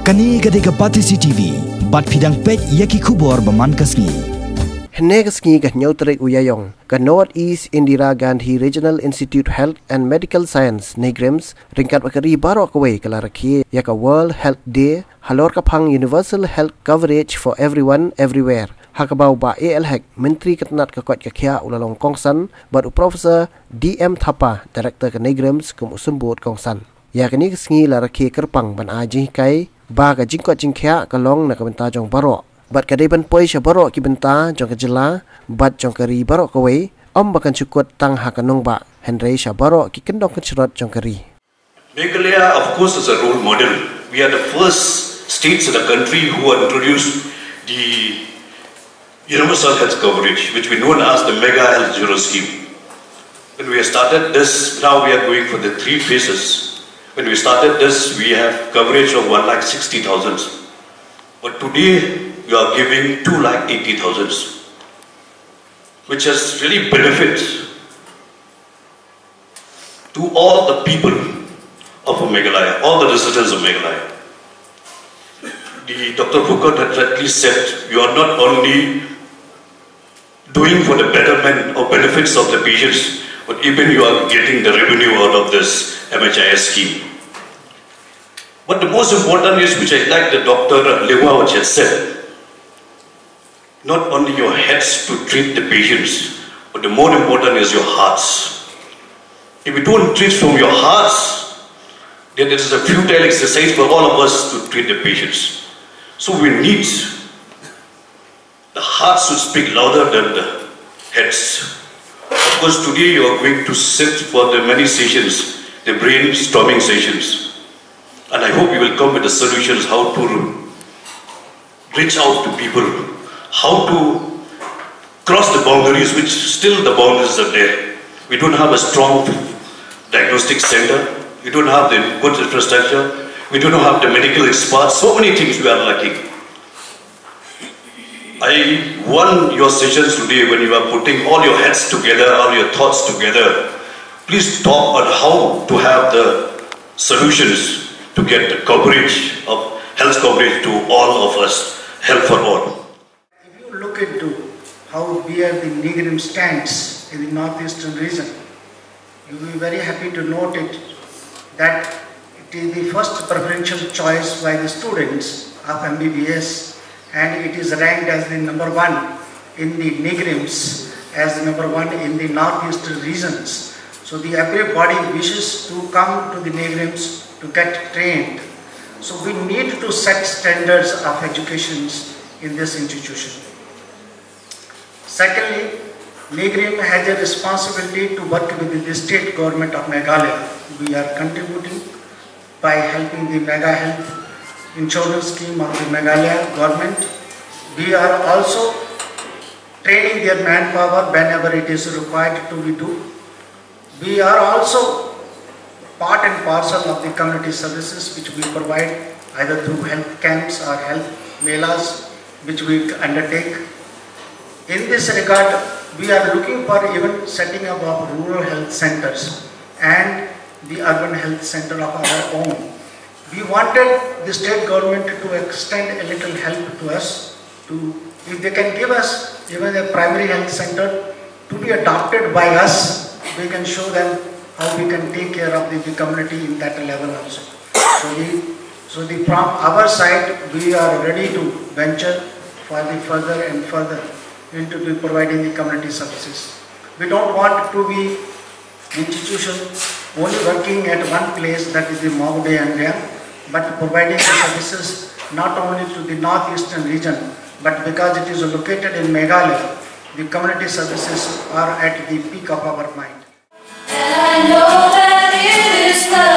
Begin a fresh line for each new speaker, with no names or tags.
Kani gadega Patisi TV, bat pidang pet yaki kubor baman kasni.
Negasngi ka nyautrek uyayong ka Northeast Indira Gandhi Regional Institute Health and Medical Science Negrims ringkat wakari barok away kalaraki yaka World Health Day halor kapang Universal Health Coverage for Everyone Everywhere. Hakabau ba ALHEC Menteri Ketenat Kakot Kakia ulalong Kongsan batu Profesor DM Thapa Director ka Negrims kum usumbut Kongsan. Ya kani kesngi laraki kerpang ban aji kai ba ka jingkot jingkia kalong na kabenta jong barok. Bat kadai ban poi sya barok ki benta jong kajela bat jong kari barok kawai bakan cukut tang hakanong ba Henry sya barok ki kendong kecrot jong kari.
Meghalaya of course is a role model. We are the first states in the country who have introduced the universal health coverage, which we known as the Mega Health Zero scheme. When we started this, now we are going for the 3 phases. When we started this, we have coverage of 1,60,000. But today, we are giving 2,80,000, which has really benefit to all the people of Meghalaya, all the residents of Meghalaya. Dr. Phukot had rightly said, you are not only doing for the betterment or benefits of the patients, but even you are getting the revenue out of this MHIS scheme. But the most important is, which I like the Dr. Lewa which has said, not only your heads to treat the patients, but the more important is your hearts. If you don't treat from your hearts, then it is a futile exercise for all of us to treat the patients. So we need the hearts to speak louder than the heads. Of course, today you are going to sit for the many sessions, the brainstorming sessions. And I hope you will come with the solutions how to reach out to people, how to cross the boundaries, which still the boundaries are there. We don't have a strong diagnostic center. We don't have the good infrastructure. We don't have the medical experts. So many things we are lacking. I want your sessions today when you are putting all your heads together, all your thoughts together. Please talk on how to have the solutions to get the coverage of health coverage to all of us, health for all.
If you look into how where the Negrim stands in the northeastern region, you will be very happy to note it that it is the first preferential choice by the students of MBBS, and it is ranked as the #1 in the Negrims, as the #1 in the northeastern regions. So the everybody wishes to come to the Negrims to get trained. So we need to set standards of education in this institution. Secondly, Negrim has a responsibility to work with the state government of Meghalaya. We are contributing by helping the Mega Health Insurance Scheme of the Meghalaya government. We are also training their manpower whenever it is required to be do. We are also part and parcel of the community services which we provide either through health camps or health melas which we undertake. In this regard, we are looking for even setting up of rural health centers and the urban health center of our own. We wanted the state government to extend a little help to us, if they can give us even a primary health center to be adopted by us, we can show them how we can take care of the community in that level also. So from our side, we are ready to venture for the further and further into the providing the community services. We don't want to be institution only working at one place, that is the Magude area, but providing the services not only to the northeastern region, but because it is located in Meghalaya, the community services are at the peak of our mind.
And I know that it is love.